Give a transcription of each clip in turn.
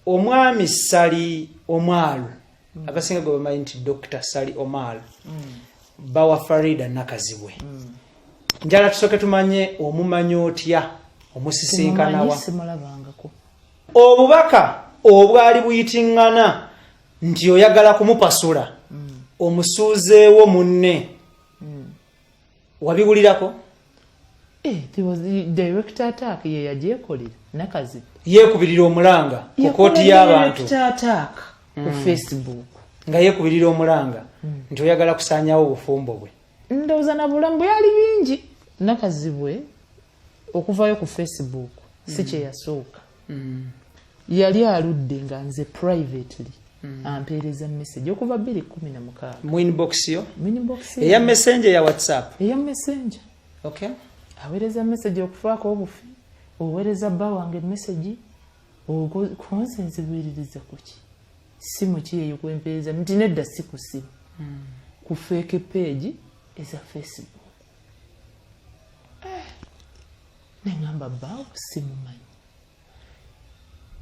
omwami Sali Omar abasinga go bamanyi nti Dr. Sali Omar bawa Farida Nakazibwe njala tusoke tumanye omumanyi otya omusisinkana wa obubaka obwali buyitingana nti oyagala kumupasula omusuuzeewo munne wabiwulirako there was the direct attack ye yajekolera Nakazibwe yekubirira omulanga ku kooti y'abantu direct attack ku Facebook nga yekubirira omulanga nti oyagala kusaanyawo obufumbo bwe ndowooza na bulamu bwe yali bingi Nakazibwe okuvayo ku Facebook si kye yasooka yali aludde nga nze privately ampeereza message okuva 2016 mu inbox yo eya messenger ya WhatsApp eya messenger okay aweereza message okufaako obufi oweereza bba wange message okunsinzibiririza kuki simu ki eyo kwempeereza nti nedda si ku simu ku fake page eza Facebook nengamba bbawo simumanyi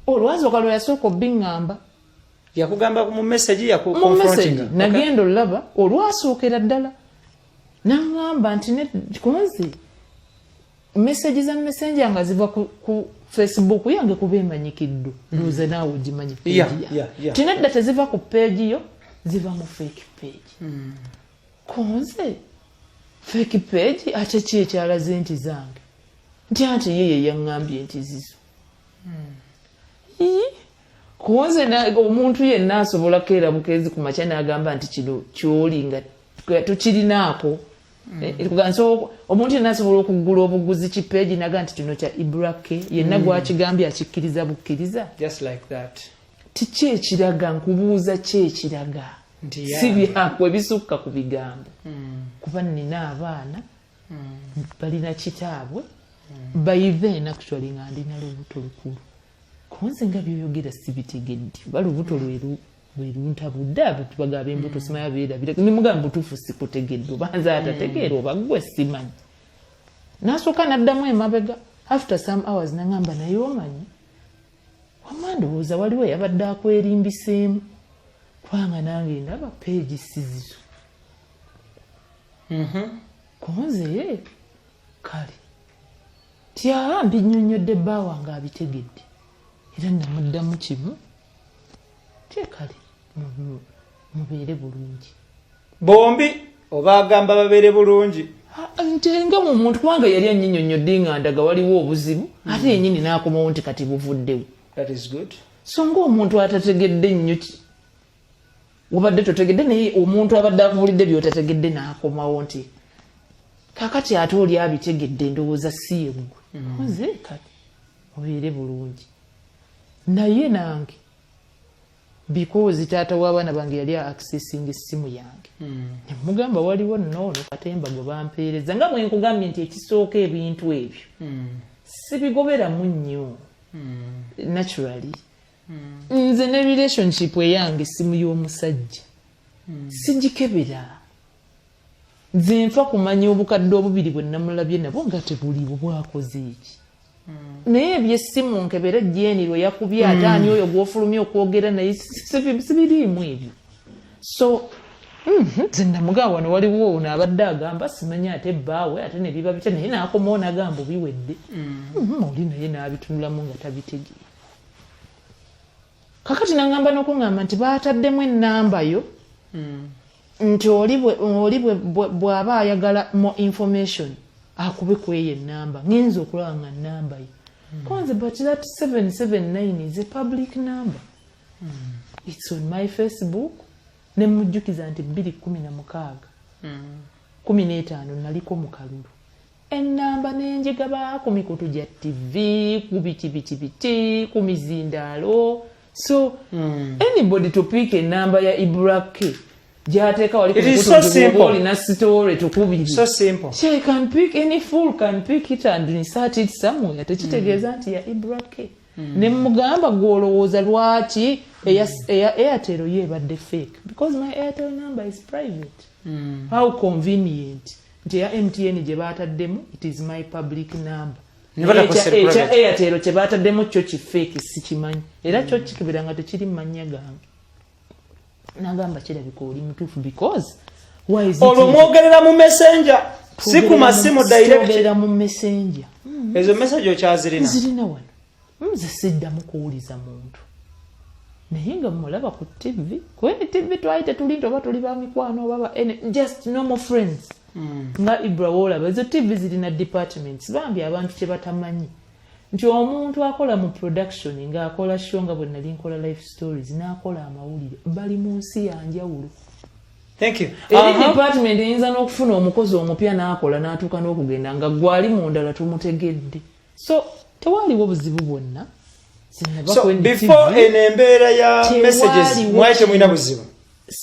olwasooka lwe yasooka obbiŋŋamba yakugamba mu message ya confronting nagenda olaba olwasookera ddala nangamba nti kunzi message za messenger nga ziva ku Facebook yange kuba emanyikiddwa nduze naawe ogimanyi page tinedda teziva ku page yo ziva mu fake page kunze fake page ate ki ekyalaze nti zange nti anti yeye yaŋŋambye nti zizo kunze omuntu yenna asobola keera bukezi ku makya n'agamba nti kino kyoli nga tukirinaako omuntu yenna asobola okugula obuguzi kipeegi naga nti kino kya Ibrake yenna gwakigambye akikkiriza bukkiriza tiki ekiraga nkubuuza ki ekiraga si byakwe bisukka ku bigambo kuba nina abaana balina kitaabwe bayiveena actually nga ndina lubuto lukulu kunze nga byoyogera sibitegedde bali lubuto lweruntabudde abetubagaba embuto simanya beerabira nimugamba butuufu sikutegedde obanza atategeera oba gwe simanyi nasooka naddamu emabega after some hours nangamba naye omanyi wamma ndowooza waliwo yabadde akwerimbiseemu kubanga nange ndaba peegi sizizo kunze kale tyambi nnyonnyodde bba wange abitegedde era namuddamu kimu tyekale mubeere bulungi bombi obaagamba babeere bulungi ntenga mu muntu kubanga yali annyinyonnyodde nga ndaga waliwo obuzibu ate yennyini n'akomawo nti kati buvuddewo so ng'omuntu atategedde nnyo wabadde totegedde naye omuntu abadde akubulidde by'otategedde n'akomawo nti kakati ate oli abitegedde ndowooza si ye gwe nze kati mubeere bulungi naye nange because taata w'abaana bange yali accessing essimu yange nemugamba waliwo noono katemba gwe bampeereza nga bwe nkugambye nti ekisooka ebintu ebyo sibigoberamu nnyo naturally nze ne relationship eyange essimu y'omusajja sigikebera nze nfa kumanya obukadde obubiri bwe namulabye nabwo nga tebuliibo bwakoze eki naye ebyessimu nkebera jeni lwe yakubye ate ani oyo gw'ofulumya okwogera naye sibiriimu ebyo so nze namugamba wano waliwo ono abadde agamba simanya ate bbaawe ate ne biba bitya naye n'akomawo n'agamba biwedde oli naye n'abitunulamu nga tabitegeera kakati n'angamba n'okuŋŋamba nti baataddemu ennamba yo nti oli bw'aba ayagala more information akube ku eyo ennamba ngenza okulaba nga nnamba ye konze but that 779 is a public number it's on my Facebook ne mujjukiza nti 2016 15 naliko mu kalulu ennamba nenjegaba ku mikutu gya TV ku biti ku mizindaalo so anybody to pick ennamba ya Ibrake Jateka wali kumkutu na story tukubiri. So simple. She can pick, any fool can pick it and insert it somewhere. Tekitegeza nti ya Ibrake. Ne mugamba gwolowooza lwaki Airtel yebadde fake. Because my Airtel number is private. How convenient. Nti ya MTN gye baataddemu, it is my public number. ekya Airtel kye baataddemu kyo kifeeki sikimanyi era kyo kikebera nga tekiri mannya gange nagamba kirabika oli mutuufu because olwo mwogerera mu messenger si ku masimu direct mu messenger ezo message okyazirina zirina wano nze siddamu kuwuliza muntu naye nga mulaba ku TV kweni TV twali tetuli nti oba tuli ba mikwano oba just normal friends nga Ibra wolaba ezo TV zirina departments bambi abantu kye batamanyi nti omuntu akola mu production ng'akola show nga bwe nali nkola life stories n'akola amawulire bali mu nsi yanjawulo. Thank you. Department eyinza n'okufuna omukozi omupya n'akola n'atuuka n'okugenda nga gwali mu ndala tumutegedde. So tewaliwo buzibu bwonna. So before embeera ya messages mwaite mwina buzibu.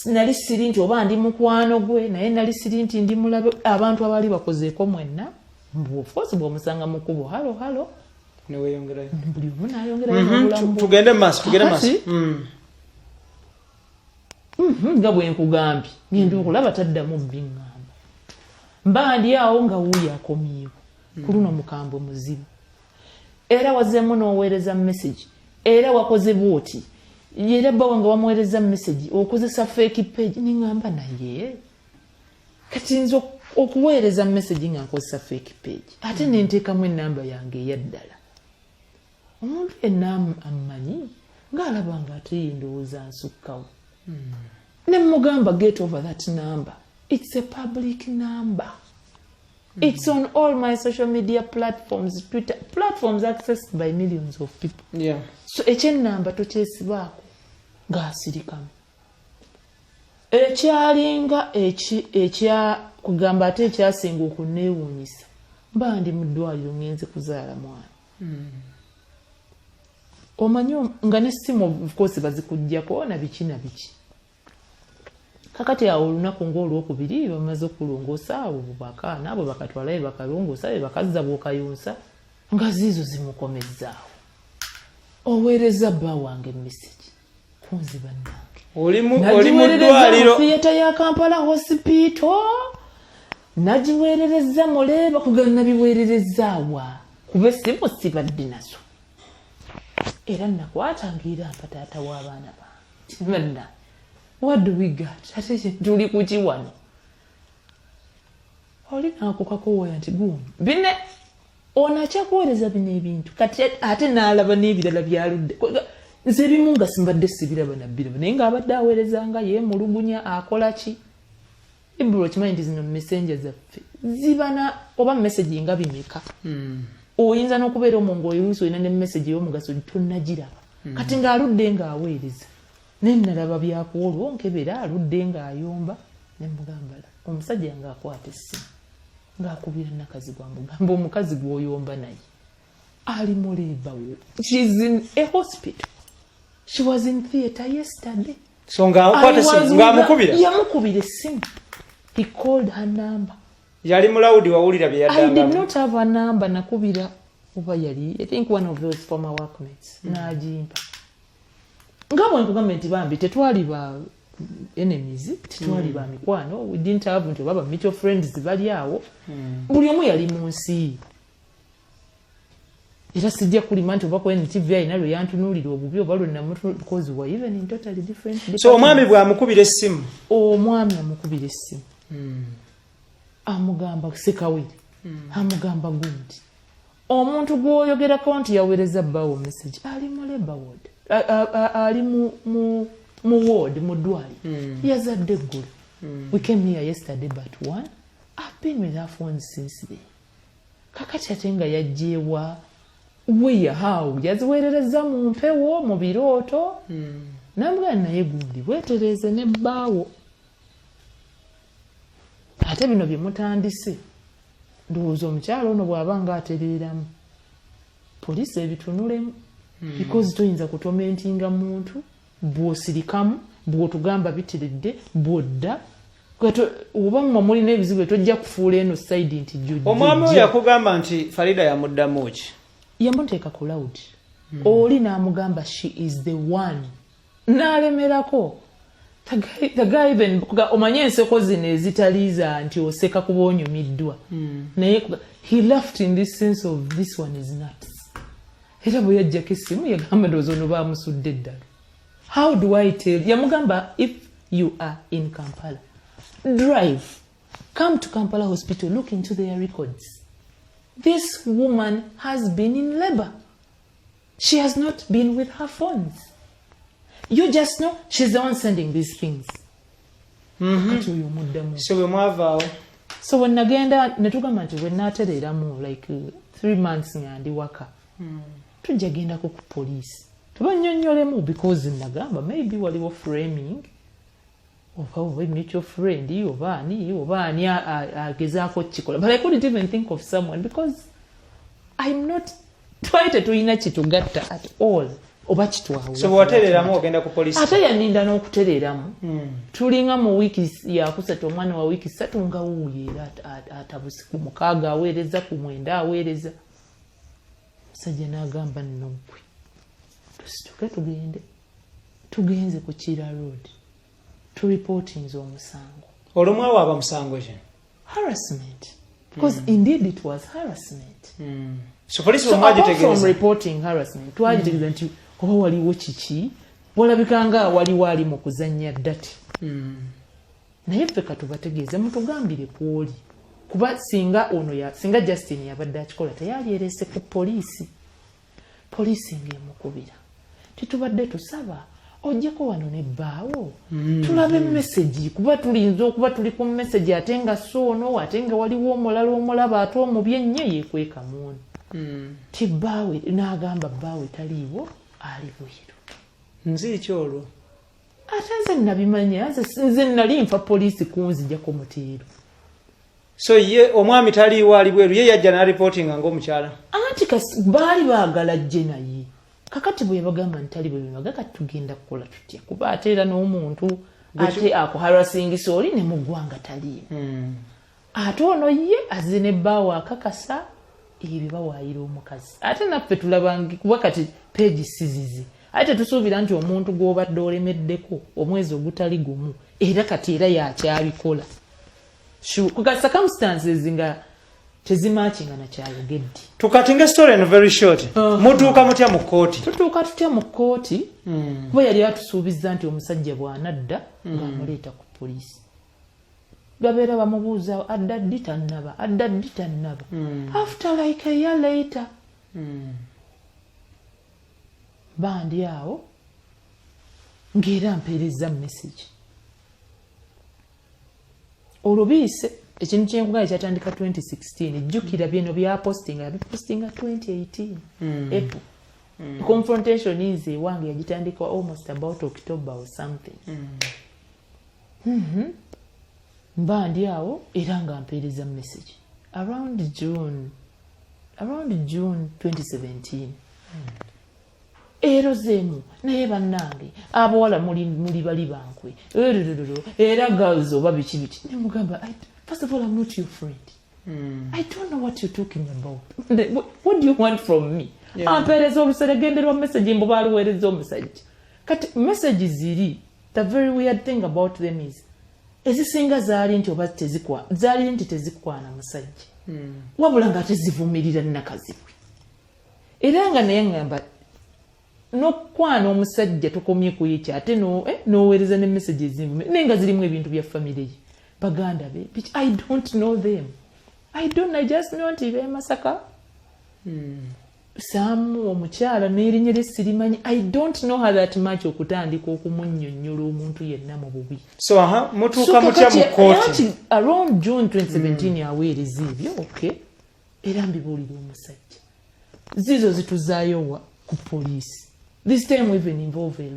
Nali siri nti oba ndi mukwano gwe naye nali siri nti ndi mulabe abantu abali bakozeeko mwenna. Of course bw'omusanga mu kkubo halo. Neweyongerayo. Buli omu n'ayongerayo. Tugende maaso. Nga bwe nkugambye ngenda okulaba taddamu bbiŋŋamba mba ndi awo nga wuuyo akomyewo ku luno mukambwe muzibu era wazeemu n'oweereza message era wakoze bwoti era bbawa nga wamuweereza message okozesa fake page neŋŋamba naye kati nze okuweereza message nga nkozesa fake page ate nenteekamu ennamba yange eyaddala omuntu yenna ammanyi ng'alaba nga ate yendowooza nsukkawo Nemugamba get over that number. It's a public number. It's on all my social media platforms, Twitter platforms accessed by millions of people. Yeah. So number to chase back. Gasirikamu. Ekyalinga ekya kugamba ate ekyasinga okuneewuunyisa. Mba ndi mu ddwaliro ngenze kuzaala mwana. Omanyi nga n'essimu of course bazikuggyako na biki na biki. Kakati awo olunaku ng'olwokubiri bamaze okulongoosa abo bubakaana abo bakatwalayo bakalongoosa be bakazza bw'okayonsa nga ziizo zimukomezzaawo. Oweereza bba wange message kunzi bannange. Oli mu ddwaliro. Theatre ya Kampala Hospital. Nagiweerereza muleeba kugana nabiweererezaawa. Kuba essimu sibadde nazo. Era nakwatangirira mpataata w'abaana bange. What do we got? Ate tuli kuki wano. Oli nakukakooya nti gumu. Bine onakyakuweereza bino ebintu. Kati ate n'alaba n'ebirala byaludde. Nze ebimu nga simbadde sibiraba nabbiraba. Naye ng'abadde aweerezanga yeemulugunya akola ki? Ibro kimanyi nti zino messenger zaffe. Zibana oba message nga bimeka. Oyinza n'okubeera omongo oyinza olina ne message y'omugaso tonnagiraba. Kati ng'aludde ng'aweereza. Nenalaba byakuolwo nkebera aludde ng'ayomba nemugambala omusajja ng'akwata essimu ng'akubira nakazi gwamugamba omukazi gw'oyomba naye ali mu labor. She's in a hospital. She was in theatre yesterday. So ng'akwata essimu ng'amukubira? Yamukubira essimu. He called her number. Yali mulawudi wawulira bye yaddanga. I did not have a number nakubira oba yali I think one of those former workmates n'agimpa. Nga bwe nkugamba nti bambi tetwali ba enemies, tetwali ba mikwano, we didn't have nti baba mutual friends bali awo. Buli omu yali mu nsi. Era sijja kulima nti oba ku NTV ayina yantunuulira obubi oba lwe namutu because we were even in totally different. So omwami bw'amukubira essimu? Omwami amukubira essimu. Amugamba sekawiri. Amugamba gundi. Omuntu gw'oyogerako nti yaweereza bbawo message ali mu labor ward. Ali mu ward mu ddwali yazadde eggulu. We came here yesterday but one. I've been with her phone since then. Kakati ate nga yajjeewa weya how yaziweerereza mu mpewo mu birooto namugana naye gundi bwetereze ne bbaawo. Ate bino bye mutandise ndowooza omukyalo ono bw'aba nga atereeramu poliisi ebitunulemu. Because toyinza kutomentinga muntu bw'osirikamu bw'otugamba bitiridde bw'odda oba mwe mulina ebizibu tojja kufuula eno side nti jjojja. Omwami oyo yakugamba nti Farida yamuddamu ki? Yamuteeka ku loud. Oli n'amugamba she is the one. N'alemerako the guy even omanye enseko zino ezitaliza nti oseka kuba onyumiddwa naye he laughed in this sense of this one is nuts era bwe yajjako essimu yagamba ndowooza ono baamusudde eddala. How do I tell yamugamba if you are in Kampala drive come to Kampala hospital look into their records. This woman has been in labor. She has not been with her phones. You just know she's the one sending these things. So we move. So when nagenda netugamba nti when natereramu like 3 months ngandi waka. Tujagenda ku police. Tubanyonyolemu because nagamba maybe waliwo framing. Oba mutual friend oba ani agezaako kikola. But I couldn't even think of someone because I'm not twaite tulina kitugatta at all. Oba kitwawo. So watereramu ogenda ku police. Ate yaninda n'okutereramu. Tulinga mu wiki ya kusatu omwana wa wiki 3 nga wuuye atabuse ku 6 aweereza ku 9 aweereza. Musajja n'agamba nno gwe. Tusituke tugende. Tugenze ku Kira Road. To reporting omusango. Olumwa waba musango je. Harassment. Because indeed it was harassment. So police were magic from reporting harassment. Twajitegeza nti oba waliwo kiki walabikanga wali mu kuzannya ddati. Naye ffe katubategeeza mutugambire kwoli. Kuba singa Justin yabadde akikola teyali erese ku poliisi. Poliisi ng'emukubira. Titubadde tusaba ojjeko wano ne bbaawo. Tulabe message kuba tulinza okuba tuli ku message ate nga soono ate nga waliwo omulala omulaba ate omubi ennyo yeekweka muno. Ti bbaawe n'agamba bbaawe taliiwo ali bweru. Nzi kyolwo. Ate nze nabimanya nze nali nfa poliisi kunzijjako muteero. So ye omwami taliiwo ali bweru ye yajja na reporting ng'omukyala. Anti baali baagala jje naye. Kakati bwe bagamba ntali bwe bimaga katugenda kukola tutya kuba ate era n'omuntu ate ako harassing oli ne mugwanga tali ate ono ye azine bbaawo akakasa ebyo bawaayira omukazi ate naffe tulabangi kuba kati page sizizi ate tusuubira nti omuntu gw'obadde olemeddeko omwezi ogutali gumu era kati era yakyabikola kuga circumstances nga tezimakinga na kyayogedde. Tukatinga story and very short. Mutuuka mutya mu kooti. Tutuuka tutya mu kooti. Kuba yali atusuubiza nti omusajja bw'anadda ng'amuleeta ku poliisi. Babeera bamubuuza adda ddi tannaba. After like a year later. Bandi awo ng'era mpeereza message. Olubiise ekintu kyenkugaa ekyatandika 2016 ejjukira bino byapostinga 2018 April. Confrontation is ewange yagitandika almost about October or something. Mba ndi awo era nga mpeereza message around June 2017. Erozeemu naye bannange abawala muli bali bankwe era girls oba biki biti ne mugamba first of all I'm not your friend. I don't know what you're talking about. What do you want from me? Ampeereza olusere genderwa message mbu baluweereza omusajja kati message ziri the very weird thing about them is ezisinga zaali nti oba tezikwana musajja wabula nga tezivumirira nnakazibwe era nga naye ngamba n'okwana omusajja tokomye ku yekyo ate n'oweereza ne message ezimu naye nga zirimu ebintu bya famire ye baganda be which I don't know them. I just know nti be Masaka Samu omukyala n'erinnya lye sirimanyi. I don't know how that much okutandika okumunnyonnyola omuntu yenna mu bubi. So mutuuka mutya mu kooti. Around June 2017 aweereza ebyo okay era mbibuulira omusajja zizo zituzaayo ku poliisi. This time we even involve a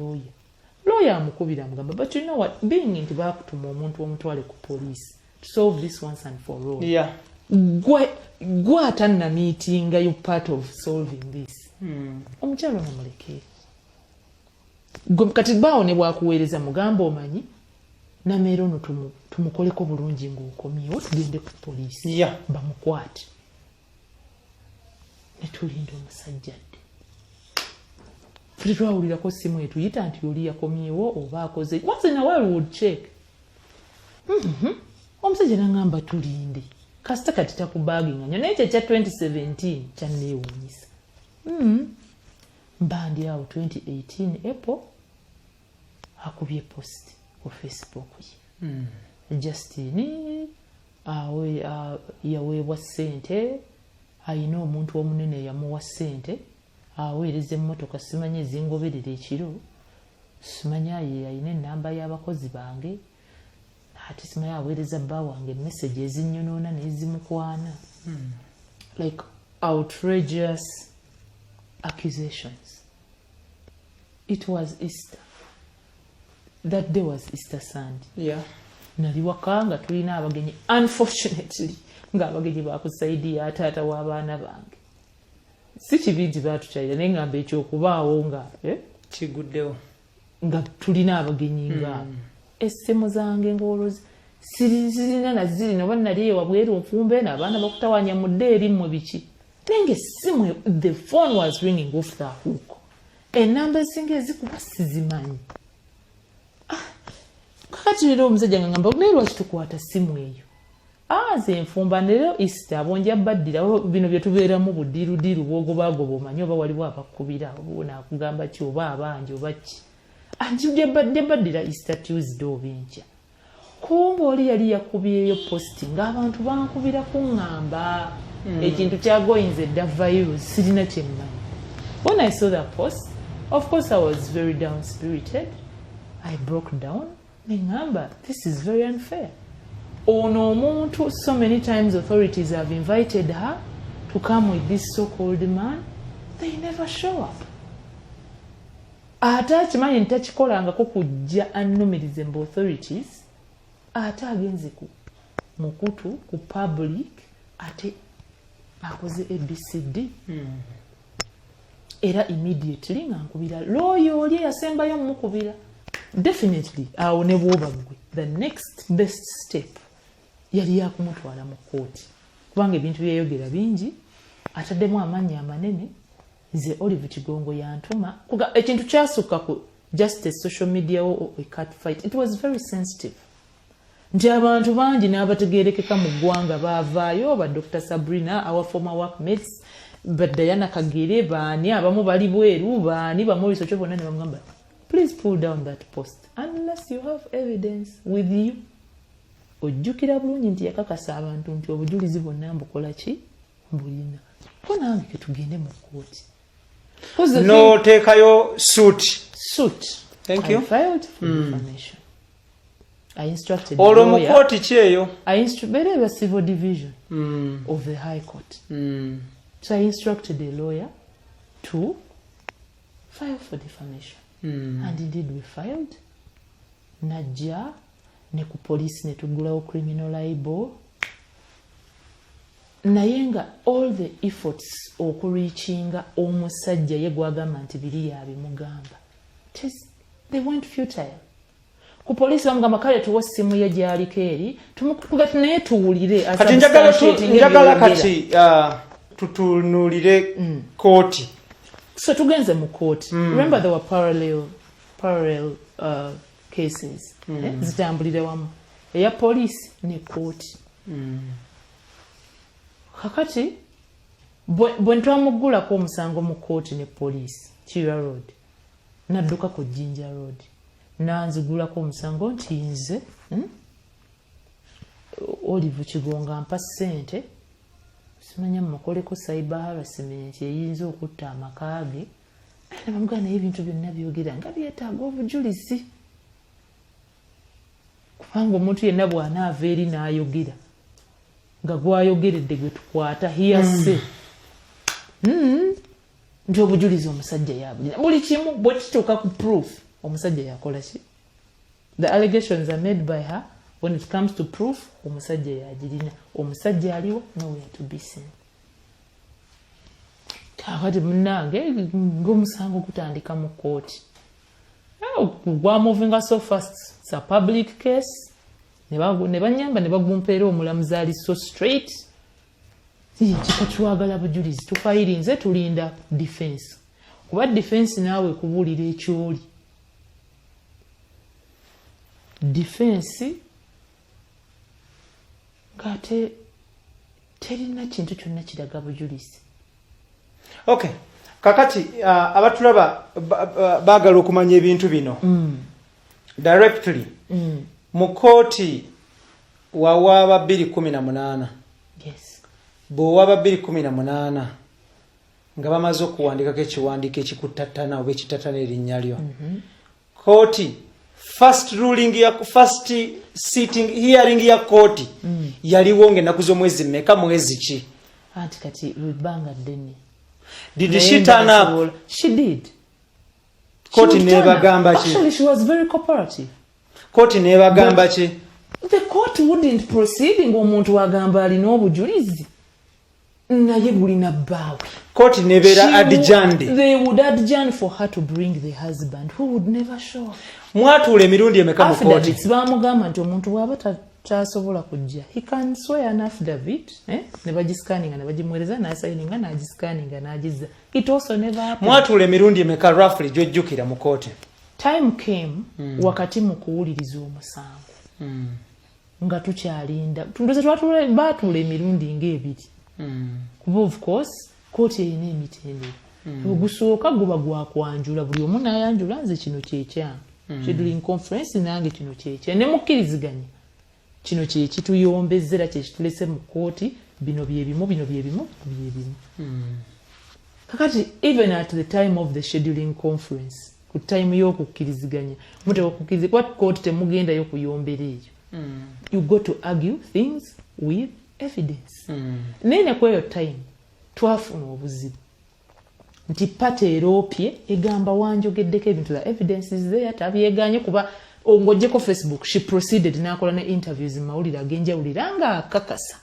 lawyer amukubira amugamba but you know what being nti baakutuma omuntu omutwale ku poliisi to solve this once and for all. Yeah. Gwe atanna meeting you part of solving this. Omukyalo namulekere. Kati baawo ne bwakuweereza mugamba omanyi nameera ono tumukoleko bulungi ng'okomyewo tugende ku poliisi. Yeah. Bamukwate. Ne tulinda omusajja dde. ffe twawulirako simu etuyita nti oli yakomyewo oba akoze once in a while would check. Omusajja n'angamba tulinde kasita kati takubaginga nnyo naye ekyo ekya 2017 kyanneewuunyisa. Mbandi awo 2018 April akubye post ku Facebook ye. Justine yaweebwa ssente, ayina omuntu omunene yamuwa ssente aweereza emmotoka, simanyi ezingoberera ekiro, simanyi ayina ennamba y'abakozi bange, ate simanyi aweereza bba wange message ezinnyonoona n'ezimukwana. Like outrageous accusations. It was Easter. That day was Easter Sunday. Yeah. Nali waka nga tulina abagenyi, unfortunately ng'abagenyi bakusaidia taata w'abaana bange. Si kibi nti baatukyalira naye ngamba ekyokubaawo nga kiguddewo nga tulina abagenyi nga essimu zange ng'olwozi sirina na ziri oba nali ewabweru nfumbe n'abaana bakutawanya mu dde erimmwe biki naye ng'essimu the phone was ringing off the hook. Ennamba ezinga ezikuba sizimanyi. Kakati leero omusajja nga ngamba naye lwaki tukwata simu eyo? Nze nfumba leero Easter abonja baddirawo bino bye tubeeramu buddirudiru bwogobaagoba omanyi oba waliwo abakubira obona akugamba ki oba abangi oba ki. Anjibye baddira Easter Tuesday oba enkya. Kumbe oli yali yakubyeyo posti ng'abantu bankubira kuŋŋamba ekintu kyagoyinza edda virus sirina kye mmanyi. When I saw that post, of course I was very down-spirited. I broke down. Nengamba, this is very unfair. Ono omuntu, so many times authorities have invited her to come with this so-called man. They never show up. Ate akimanyi ntakikolangako kujja annumirize mbu authorities. Ate agenze ku mukutu ku public ate akoze ABCD. Era immediately nga nkubira lawyer oli yasembayo mukubira. Definitely awo ne bwoba gwe the next best step yali yakumutwala mu kooti kubanga ebintu byeyogera bingi ataddemu amannya amanene. Nze Olive Kigongo yantuma ekintu kyasukka ku just a social media or a cat fight. It was very sensitive. Nti abantu bangi n'abategeerekeka mu ggwanga baavaayo ba Dr. Sabrina, our former workmates, but Diana Kagere, baani abamu bali bweru, baani bamuriso kyo bonna ne bamugamba please pull down that post unless you have evidence with you. Ojjukira bulungi nti yakakasa abantu nti obujulizi bwonna mbukola ki mbulina. Ko nange ke tugende mu kooti. No, teekayo suit. Thank you. I filed for defamation. I instructed the lawyer. Olwo mu kooti ki eyo? I instructed the civil division of the High Court. So I instructed the lawyer to file for defamation. And indeed we filed. Najja ne ku police ne tugulawo criminal libel. Naye nga all the efforts okureachinga omusajja ye gwagamba nti biri yabimugamba. They went futile. Ku police bamugamba kale tuwa simu ye gy'aliko eri tumukugati naye tuwulire. Kati njagala kati tutunuulire kooti. So tugenze mu kooti. Remember there were parallel cases. Zitambulire wamu. Eya police ne kooti. Kakati bwe ntwamugulako omusango mu kooti ne police Chira Road nadduka ku Jinja Road nanzigulako omusango nti nze Olive Kigonga mpa ssente simanya mukoleko cyber harassment eyinza okutta amaka ge nabamugana naye ebintu byonna byogera nga byetaaga obujulizi kubanga omuntu yenna bw'anaava eri n'ayogera nga gwayogeredde gwe tukwata hiyase nti obujulizi omusajja yabulina buli kimu bwe kituuka ku proof omusajja yakola ki. The allegations are made by her. When it comes to proof omusajja yagirina. Omusajja aliwo nowhere to be seen. Kakati munnange ng'omusango gutandika mu kooti. Gwa moving so fast. It's a public case. Ne banyamba ne bagumpeera omulamuzi ali so straight. Kika twagala bujulizi tufayirinze tulinda defense. kuba defense naawe kubuulira ekyoli defense ng'ate terina kintu kyonna kiraga bujulizi. Okay, kakati abatulaba baagala okumanya ebintu bino directly mu kooti wawaaba 218 yes. bw'owaaba 218 nga bamaze okuwandikako ekiwandiiko ekikuttattana oba ekitattana erinnya lyo kooti first sitting hearing ya kooti yaliwo ng'ennaku z'omwezi mmeka mwezi ki anti kati lwebanga ddene did she turn up? She did. Kooti nebagamba ki? Actually she was very cooperative. Kooti nebagamba ki? The court wouldn't proceed ng'omuntu wagamba alina obujulizi naye bulina bbaawe. Kooti nebeera adjourned. They would adjourn for her to bring the husband who would never show. Mwatuula emirundi emeka mu kooti? Affidavits baamugamba nti omuntu bw'aba tasobola kujja he can swear an affidavit ne bagiscanninga ne bagimuweereza n'asayininga n'agiscanninga n'agizza. It also never happened. Mwatuula emirundi emeka roughly gy'ojjukira mu kooti? Time came wakati mu kuwuliriza omusango nga tukyalinda tundoze baatuula emirundi ng'ebiri kuba of course kooti erina emitendera ogusooka guba gwakwanjula buli omu n'ayanjula nze kino kyekyange scheduling conference nange kino kyekyange ne mukkiriziganya kino kyekituyombezera kyekitulese mu kooti bino byebimu bino byebimu byebimu kakati even at the time of the scheduling conference ku time y'okukkiriziganya mutebakukkiriza kuba kooti temugendayo kuyombera eyo you got to argue things with evidence naye nekweyo time twafuna obuzibu nti pata eroopye egamba wanjogeddeko ebintu la evidence is there tabyeganye kuba ng'oggyeko Facebook she proceeded n'akola ne interviews mawulire ag'enjawulira nga akakasa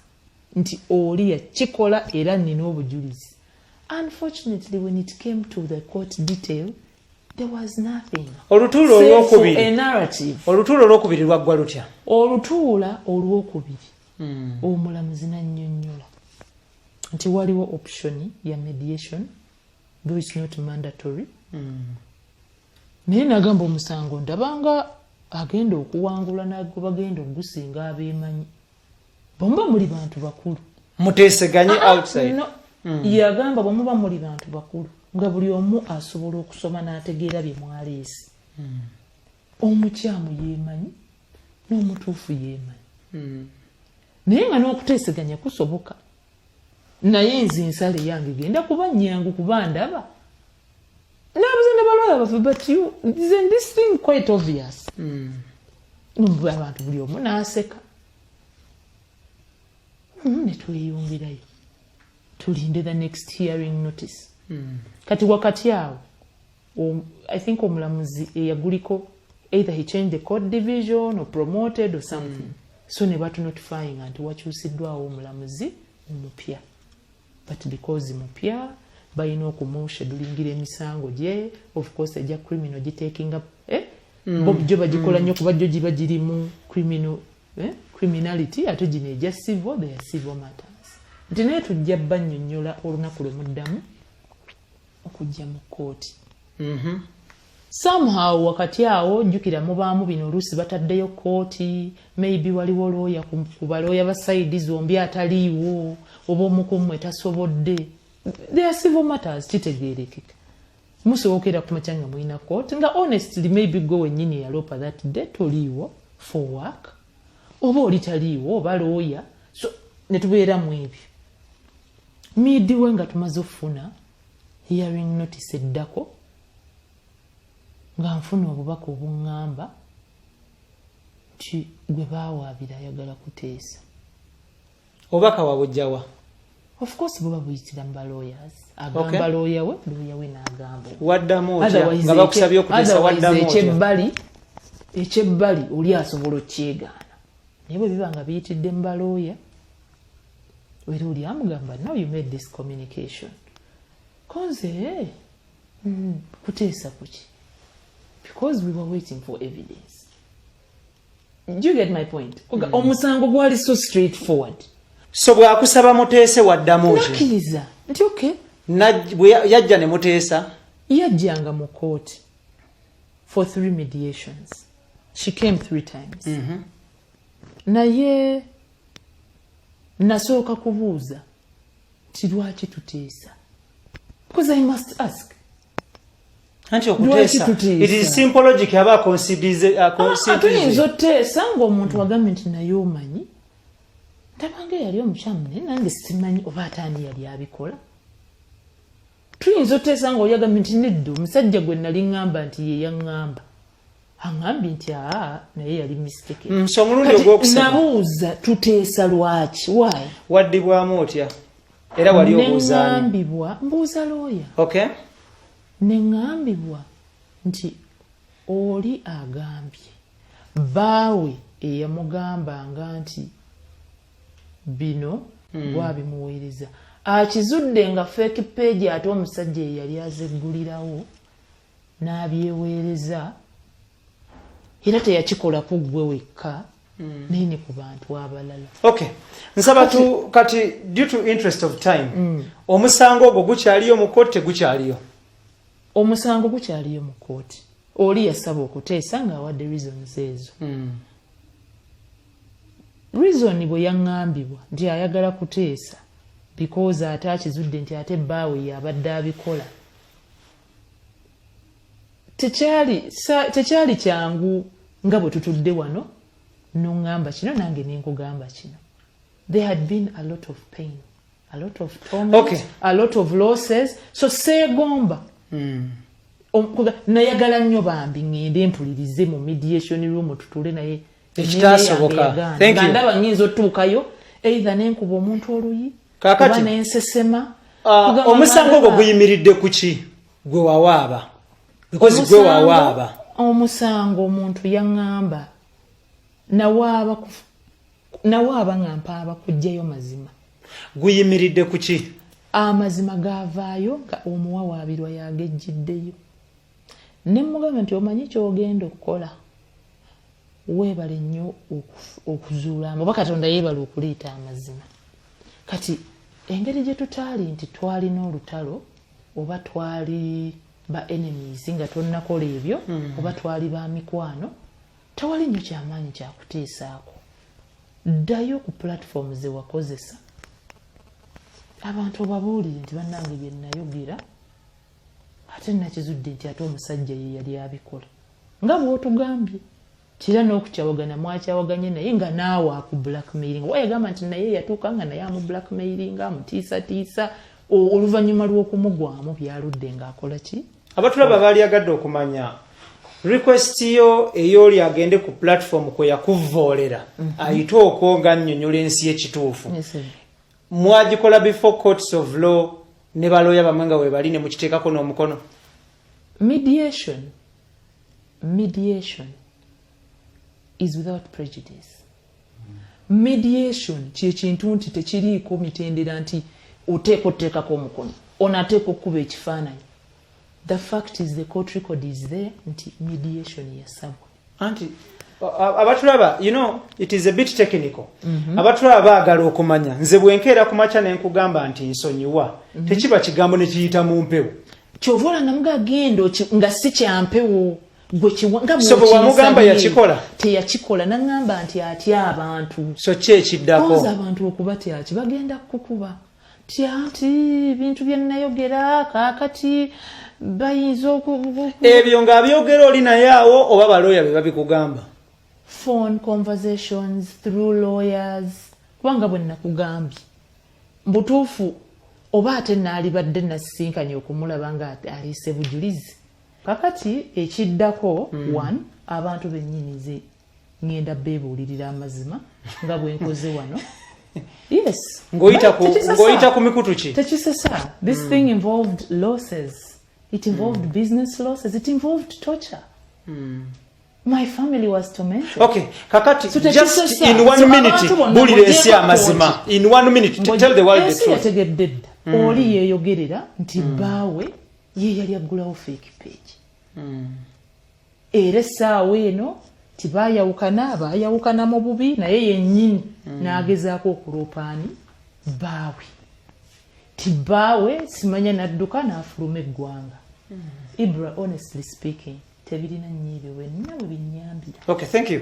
nti oli yakikola era nina obujulizi. Unfortunately when it came to the court detail there was nothing. Olutuula olwokubiri. A narrative. Olutuula olwokubiri lwaggwa lutya? Olutuula olwokubiri omulamuzi n'annyonnyola nti waliwo option ya mediation though it's not mandatory. Naye nagamba omusango ndabanga agenda okuwangula nagwe bagenda okugusinga abeemanyi bwemuba muli bantu bakulu muteeseganye outside. No. Yagamba bwemuba muli bantu bakulu nga buli omu asobola okusoma n'ategeera bye mwaleesi omukyamu yeemanyi n'omutuufu yeemanyi naye nga n'okuteeseganya kusoboka naye nze ensala yange genda kuba nnyangu kuba ndaba n'abazende balwala bafe but you isn't this thing quite obvious. Abantu buli omu n'aseka ne tweyongerayo tulinde the next hearing notice. Kati wakati awo I think omulamuzi eyaguliko either he changed the court division or promoted or something so ne batunotifying nti wakyusiddwawo omulamuzi omupya but because mupya balina okumuschedulingira emisango gye of course ejja criminal gitaking up bjo bagikola nnyo kuba jjo giba girimu criminal criminality ate gino ejja civil they are civil matters nti naye tujja bannyonnyola olunaku lwe muddamu okujja mu kooti. Somehow wakati awo jjukira mubaamu bino oluusi bataddeyo kooti maybe waliwo looya ku balooya ba side zombi ataliiwo oba omukumu etasobodde they are civil matters kitegeerekeka musobokera kumakya nga mulina kooti nga honestly maybe go wennyini yaloopa that day toliiwo for work oba oli taliiwo oba looya so ne tubeera mu ebyo miidiwe nga tumaze okufuna hearing notice eddako nga nfuna obubaka obuŋŋamba nti gwe baawaabira ayagala kuteesa. Obubaka wabujjawa? Of course buba buyitira mu lawyers agamba lawyer we n'agamba waddamu otya nga bakusabye okuteesa waddamu otya eky'ebbali oli asobola okyegaana naye bwe biba nga biyitidde mu balooya era oli amugamba now you made this communication konze kuteesa kuki because we were waiting for evidence. Do you get my point? Omusango gwali so straightforward. So bwakusaba muteese waddamu ki? Nakkiriza nti okay yajja ne muteesa yajjanga mu court for 3 mediations. She came 3 times. Naye nasooka kubuuza ti lwaki tuteesa, because I must ask. Anti okuteesa, it is simple logic aba considers tuyinza oteesa ng'omuntu wagambye nti naye omanyi tabange yali omukyamu naye nange simanyi oba ataani yali abikola. Tuyinza oteesa ng'oli agambye nti nedda omusajja gwe nali ŋŋamba nti ye yaŋŋamba aŋŋambye nti naye yali mistake. So omulundi ogwokusema nabuuza tuteesa lwaki, why? Waddibwamu otya era wali obuuzaani? Neŋŋambibwa mbuuza looya. Okay. Neŋŋambibwa nti oli agambye bbaawe eyamugambanga nti bino bwabimuweereza akizudde nga fake page ate omusajja eyali azeggulirawo n'abyeweereza era teyakikola ku ggwe wekka naye ne ku bantu abalala. Okay. Nsaba tu kati due to interest of time omusango ogwo gukyaliyo mu kkooti tegukyaliyo? Omusango gukyaliyo mu kkooti. Oli yasaba okuteesa ng'awadde reasons ezo. Reason bwe yaŋŋambibwa nti ayagala kuteesa because ate akizudde nti ate bbaawe yabadde abikola. Tekyali kyangu nga bwe tutudde wano n'oŋŋamba kino nange ne nkugamba kino. There had been a lot of pain, a lot of torment, a lot of losses. So seegomba. Nayagala nnyo bambi ngende mpulirize mu mediation room tutule naye ekitasoboka. Thank you. Ndaba nnyinza otuukayo either nenkuba omuntu oluyi kakati nensesema. Omusango ogwo guyimiridde ku ki gwe wawaaba? Because gwe wawaaba. Omusango omuntu yaŋŋamba nawaaba nga mpaaba kujjayo mazima. Guyimiridde ku ki? Amazima gaavaayo nga omuwawaabirwa yagejjiddeyo. Ne mugamba nti omanyi ky'ogenda okukola, weebale nnyo okuzuulamu oba Katonda yeebala okuleeta amazima. Kati engeri gye tutaali nti twalina olutalo oba twali ba enemies nga tonnakola ebyo oba twali ba mikwano, tewali nnyo kyamaanyi kyakuteesaako. Ddayo ku platform ze wakozesa abantu obabuulire nti bannange bye nnayogera ate nakizudde nti ate omusajja ye yali abikola nga bw'otugambye kira n'okukyawagana mwakyawaganye naye nga naawe aku blackmailing. Wayagamba nti naye yatuuka nga naye amu blackmailing amutiisatiisa oluvannyuma lw'okumugwamu byaludde ng'akola ki? Abatulaba baali agadde okumanya request yo ey'oli agende ku platform kwe yakuvvoolera ayite okwo nga nnyonnyola ensi y'ekituufu. Mwagikola before courts of law ne balooya bamwe nga weebali ne mukiteekako n'omukono? Mediation is without prejudice. Mediation kintu nti tekiriiko mitendera nti oteeka oteekako omukono onateeka okuba ekifaananyi. The fact is the court record is there nti mediation yasabwa. Anti abatulaba, you know, it is a bit technical. Abatulaba baagala okumanya nze bwenkeera ku makya ne nkugamba nti nsonyiwa tekiba kigambo ne kiyita mu mpewo. Kyovola namuga gendo nga si kyampewo gwe kiwanga so bwe wamugamba yakikola teyakikola naŋŋamba nti atya abantu. So ki ekiddako? Oza abantu okubatya ki bagenda kukuba ati bintu bye nnayogera kaakati bayinza ebyo ng'abyogera oli naye awo oba balooya be babikugamba? Phone conversations through lawyers. Kubanga bwe nakugambye mbutuufu oba ate naalibadde nasisinkanye okumulaba nga aliise bujulizi. Kakati ekiddako one abantu bennyinize ngenda beebuulirira amazima nga bwe nkoze wano. Yes. Ng'oyita ku mikutu ki? Tekisesa. This thing involved losses. It involved business losses. It involved torture. My family was tormented. Okay, kakati, so just in 1 minute, bulire ensi amazima. In 1 minute, tell the world the truth. Yategedde oli yeeyogerera nti bbaawe ye yali aggulawo fake page. Era essaawa eno baayawukana mu bubi naye yennyini n'agezaako okuloopaani bbaawe. Ti bbaawe simanya n'adduka n'afuluma eggwanga. Ibra, honestly speaking, tebirina nyibe wenna we binyambira. Okay, thank you.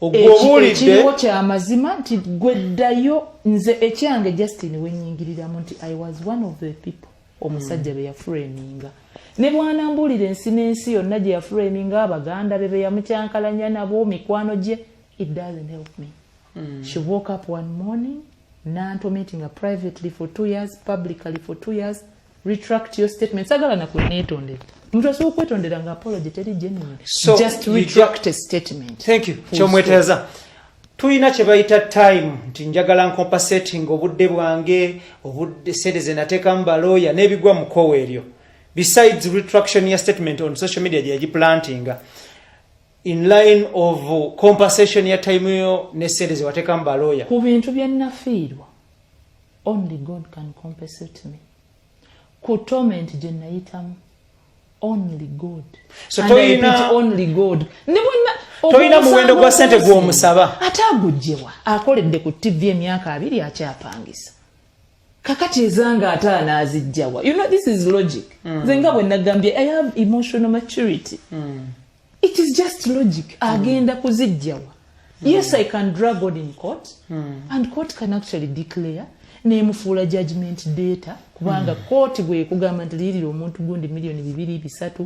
Ogwobulidde kya mazima nti gweddayo nze ekyange Justin wenyingiriramu nti I was one of the people omusajja be yaframinga. Ne bwanambulira ensi n'ensi yonna gye yaframinga abaganda be yamukyankalanya nabo mikwano gye, it doesn't help me. She woke up one morning, nantometing her privately for 2 years, publicly for 2 years. Retract your statement. Sagala na kwenetondera. Mtu aso kwetondera nga apology teri genuine. So just retract a statement. Thank you. Chomweteza. Tuina kye bayita time nti njagala compensating obudde bwange, obudde sente ze nateeka mbaloya n'ebigwa mu kowe eryo. Besides retraction ya statement on social media gye plantinga in line of compensation ya time yo ne sente ze wateeka mbaloya. Ku bintu bya nafiirwa. Only God can compensate me. Ku torment gye nayitamu only God. So toyina only God. Toyina muwendo gwa sente gw'omusaba. Atagujjewa akoledde ku TV emyaka 2 akyapangisa. Kakati ezanga ataana azijjawa. You know, this is logic. Zenga bwe nagambye, I have emotional maturity. It is just logic. Agenda kuzijjawa. Yes, I can drag God in court. And court can actually declare nemufuula judgment data kubanga court bwe kugamba nti lirira omuntu gundi milioni 2-3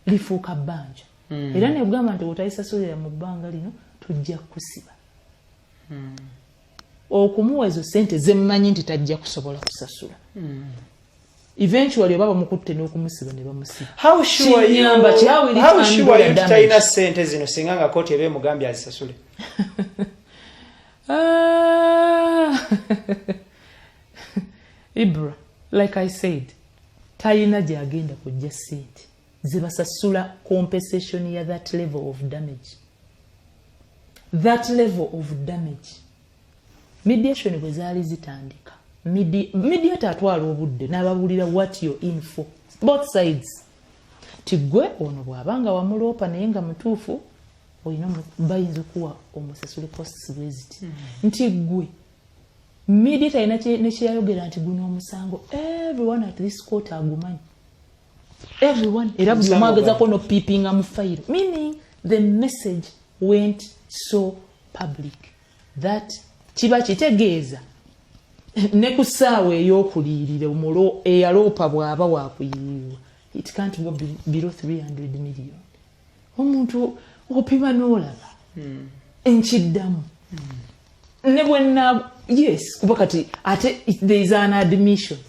lifuuka bbanja. Era ne kugamba nti otayisasulira mu bbanga lino tujja kusiba. Okumuwa ezo sente zemmanyi nti tajja kusobola kusasula. Eventually baba mukutte n'okumusiba ne bamusiba. How sure you tayina sente zino singa nga court ebe mugambye azisasule? Ibra, like I said, tayina gyagenda kujja sente zibasasula compensation ya that level of damage. That level of damage. Mediation bwe zaali zitandika. Mediator atwala obudde n'ababulira what you're in for. Both sides. Tigwe ono bw'abanga wamuloopa naye nga mutuufu oyina bayinza okuwa omusasule costs bweziti. Nti gwe mediator ina nekyeyayogera nti guno omusango everyone at this court agumanyi. Everyone era buli omwagezako no peepinga mu file. Meaning the message went so public that kiba kitegeeza ne ku ssaawa ey'okuliyirira omulo eyaloopa bw'aba waakuyirirwa. It can't go below 300 million. Omuntu opima n'olaba enkiddamu ne bwenna yes kuba kati ate there is an admission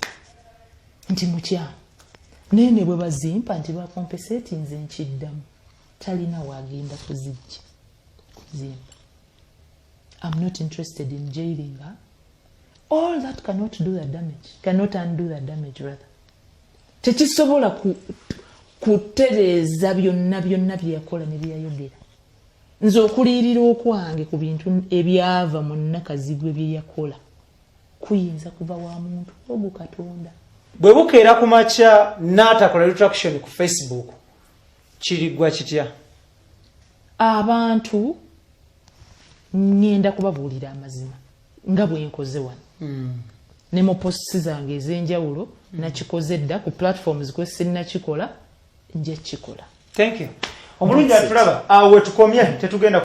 nti mukyama nene bwe bazimpa nti bakompensate nze enkiddamu talina wagenda kuzijja kuzimpa. I'm not interested in jailing her. All that cannot do the damage, cannot undo the damage rather. Tekisobola kutereza byonna bye yakola ne byayogera. Nze okuliyirira okwange ku bintu ebyava mu nnakazi gwe bye yakola kuyinza kuva wa muntu ogu Katonda. Bwe bukeera ku makya n'atakola retraction ku Facebook kirigwa kitya? Abantu ngenda kubabuulira amazima nga bwe nkoze wano. Ne mu posts zange ez'enjawulo nakikoze dda ku platforms kwe sinnakikola nje kikola. Thank you. Omulungi atulaba awe tukomye tetugenda